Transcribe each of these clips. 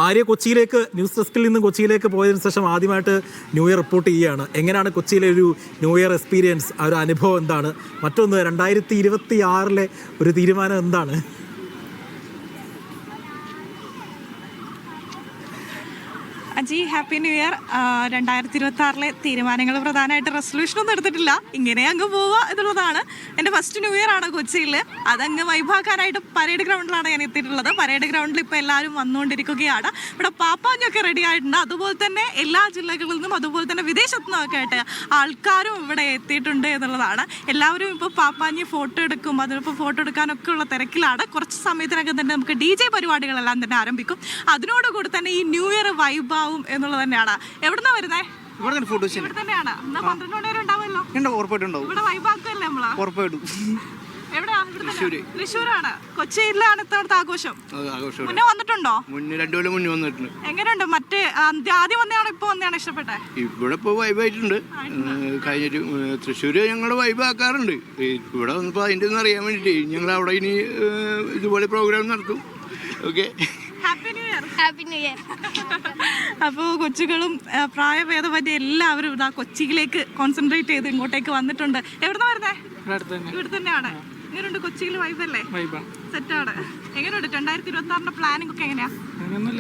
ആര്യ കൊച്ചിയിലേക്ക് ന്യൂസ് ഡെസ്കിൽ നിന്ന് കൊച്ചിയിലേക്ക് പോയതിനു ശേഷം ആദ്യമായിട്ട് ന്യൂ ഇയർ റിപ്പോർട്ട് ചെയ്യുകയാണ്. എങ്ങനെയാണ് കൊച്ചിയിലെ ഒരു ന്യൂ ഇയർ എക്സ്പീരിയൻസ്, ആ ഒരു അനുഭവം എന്താണ്? മറ്റൊന്ന് 2026 ഒരു തീരുമാനം എന്താണ്? Aji, happy new year. 2026 തീരുമാനങ്ങൾ പ്രധാനമായിട്ട് റെസൊല്യൂഷനൊന്നും എടുത്തിട്ടില്ല, ഇങ്ങനെ അങ്ങ് പോവുക എന്നുള്ളതാണ്. എൻ്റെ ഫസ്റ്റ് ന്യൂ ഇയർ ആണ് കൊച്ചിയിൽ. അതങ്ങ് വൈഭാക്കാനായിട്ട് പരേഡ് ഗ്രൗണ്ടിലാണ് ഞാൻ എത്തിയിട്ടുള്ളത്. പരേഡ് ഗ്രൗണ്ടിൽ ഇപ്പോൾ എല്ലാവരും വന്നുകൊണ്ടിരിക്കുകയാണ്. ഇവിടെ പാപ്പാഞ്ഞൊക്കെ റെഡി ആയിട്ടുണ്ട്. അതുപോലെ തന്നെ എല്ലാ ജില്ലകളിൽ നിന്നും അതുപോലെ തന്നെ വിദേശത്തു നിന്നൊക്കെ ആയിട്ട് ആൾക്കാരും ഇവിടെ എത്തിയിട്ടുണ്ട് എന്നുള്ളതാണ്. എല്ലാവരും ഇപ്പോൾ പാപ്പാഞ്ഞ് ഫോട്ടോ എടുക്കും, അതിനിപ്പോൾ ഫോട്ടോ എടുക്കാനൊക്കെ ഉള്ള തിരക്കിലാണ്. കുറച്ച് സമയത്തിനകം തന്നെ നമുക്ക് DJ പരിപാടികളെല്ലാം തന്നെ ആരംഭിക്കും. അതിനോടുകൂടി തന്നെ ഈ ന്യൂ ഇയർ വൈബ് എന്നുള്ളത് തന്നെയാണ്. എവിടുന്നാ വരുന്നേ? ഇവിടെ തന്നെയാണ്. 12 മണി വരെ ഉണ്ടാവുമല്ലോ. ഇവിടെ വൈബാക്കല്ലേ നമ്മള്? എവിടെയാ? തൃശ്ശൂരാണ്. കൊച്ചിയിലാണ് ഇത്തവണത്തെ ആഘോഷം. മുന്നേ വന്നിട്ടുണ്ടോ? എങ്ങനെയുണ്ട്? മറ്റേ ആദ്യം വന്നെയാണോ ഇപ്പൊ വന്നെയാണോ ഇഷ്ടപ്പെട്ടെ? ഇവിടെ ഇപ്പൊ വൈബായിട്ടുണ്ട്. കഴിഞ്ഞിട്ട് തൃശ്ശൂര് ഞങ്ങളുടെ വൈബ് ആക്കാറുണ്ട്. ഇവിടെ വന്നപ്പോ അതിന്റെ ഒന്ന് അറിയാൻ വേണ്ടിട്ട് ഞങ്ങൾ അവിടെ ഇനി ഇതുപോലെ പ്രോഗ്രാം നടത്തും. Okay, happy new year. Happy new year. അപ്പോൾ കൊച്ചുകളും പ്രായഭേദമന്യേ എല്ലാവരും ഇതാ കൊച്ചിയിലേക്ക് കോൺസെൻട്രേറ്റ് ചെയ്ത് ഇങ്ങോട്ടേക്ക് വന്നിട്ടുണ്ട്. എവിടുന്നാ വരുന്നേ? ഇവിടെ തന്നെയാണ്. എങ്ങനെയുണ്ട്? കൊച്ചിയിൽ വൈബല്ലേ? സെറ്റാണ്. എങ്ങനെയുണ്ട് 2026 പ്ലാനിംഗ് ഒക്കെ എങ്ങനെയാ?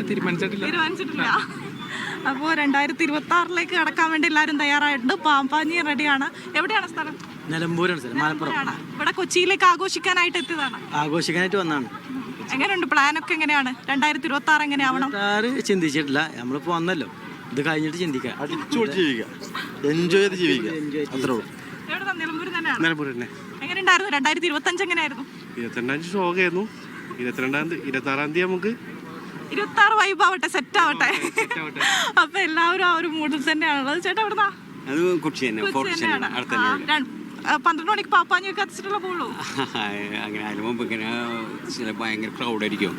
തീരുമാനിച്ചിട്ടില്ല. അപ്പോൾ 2026 കടക്കാൻ വേണ്ടി എല്ലാവരും തയ്യാറായിട്ടുണ്ട്. പാമ്പാഞ്ഞി റെഡിയാണ്. എവിടെയാണ് സ്ഥലം? നിലമ്പൂരാണ്, മലപ്പുറം. ഇവിടെ കൊച്ചിയിലേക്ക് ആഘോഷിക്കാനായിട്ട് എത്തിയതാണ്. ആഘോഷിക്കാനായിട്ട് വന്നാണ്. എങ്ങനെയുണ്ട്? പ്ലാനൊക്കെ എങ്ങനെയാണ്? 2026 എങ്ങനെയാവണം? ചിന്തിച്ചിട്ടില്ല, നമ്മളിപ്പോ വന്നല്ലോ. ഇത് കഴിഞ്ഞിട്ട് ചിന്തിക്കാം, എൻജോയ് ചെയ്ത് ജീവിക്കാം, അത്രേ ഉള്ളൂ. നിലമ്പൂർ തന്നെ. എങ്ങനെയുണ്ടായിരുന്നു 2025? എങ്ങനെയായിരുന്നു? 22 ഷോക്കായിരുന്നു. 26 നമുക്ക് 26 വൈബ് ആവട്ടെ, സെറ്റ് ആവട്ടെ. അപ്പൊ എല്ലാവരും ആ ഒരു മൂഡിൽ തന്നെയാണുള്ളത്. ചേട്ടാ എവിടുന്നാ? അത് കൊച്ചി തന്നെയാണ്. 12 മണിക്ക് പാപ്പാഞ്ഞൊക്കെ എത്തിച്ചിട്ടുള്ള പോളൂ. അങ്ങനെ അതിന് മുമ്പ് ഇങ്ങനെ ചില ഭയങ്കര ക്രൗഡായിരിക്കും,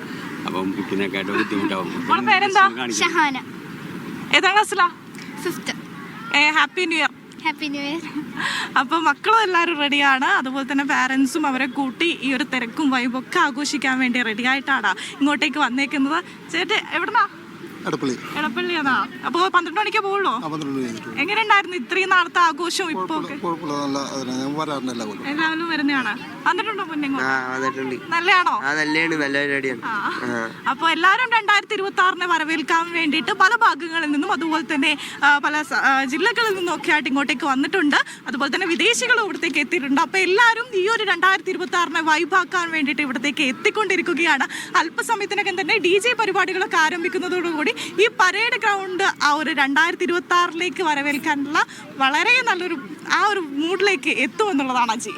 അപ്പം കുട്ടീനൊക്കെ ആയിട്ട് ബുദ്ധിമുട്ടാവും. പേരെന്താ? ഷഹാന. ഏതാം ക്ലാസ്സിലാ? 5th. Happy new year. Happy new year. അപ്പോൾ മക്കളും എല്ലാവരും റെഡിയാണ്. അതുപോലെ തന്നെ പാരൻസും അവരെ കൂട്ടി ഈ ഒരു തിരക്കും വൈബൊക്കെ ആഘോഷിക്കാൻ വേണ്ടി റെഡി ആയിട്ടാണ് ഇങ്ങോട്ടേക്ക് വന്നേക്കുന്നത്. ചേട്ടൻ എവിടുന്നാ? എടപ്പള്ളിയാണോ? അപ്പോൾ 12 മണിക്കേ പോകുള്ളൂ. എങ്ങനെയുണ്ടായിരുന്നു ഇത്രയും നാളത്തെ ആഘോഷം? ഇപ്പൊ എല്ലാവരും വരുന്നതാണ്. വന്നിട്ടുണ്ടോ മുന്നേ? നല്ലതാണോ? അപ്പൊ എല്ലാരും 2026 വരവേൽക്കാൻ വേണ്ടിയിട്ട് പല ഭാഗങ്ങളിൽ നിന്നും അതുപോലെ തന്നെ പല ജില്ലകളിൽ നിന്നും ഒക്കെ ആയിട്ട് ഇങ്ങോട്ടേക്ക് വന്നിട്ടുണ്ട്. അതുപോലെ തന്നെ വിദേശികളും ഇവിടത്തേക്ക് എത്തിയിട്ടുണ്ട്. അപ്പൊ എല്ലാവരും ഈ ഒരു 2026 വൈബാക്കാൻ വേണ്ടിയിട്ട് ഇവിടത്തേക്ക് എത്തിക്കൊണ്ടിരിക്കുകയാണ്. അല്പസമയത്തിനകം തന്നെ DJ പരിപാടികളൊക്കെ ആരംഭിക്കുന്നതോടുകൂടി ഈ പരേഡ് ഗ്രൗണ്ട് ആ ഒരു 2026 വരവേൽക്കാനുള്ള വളരെ നല്ലൊരു ആ ഒരു മൂഡിലേക്ക് എത്തുമെന്നുള്ളതാണ് അജി.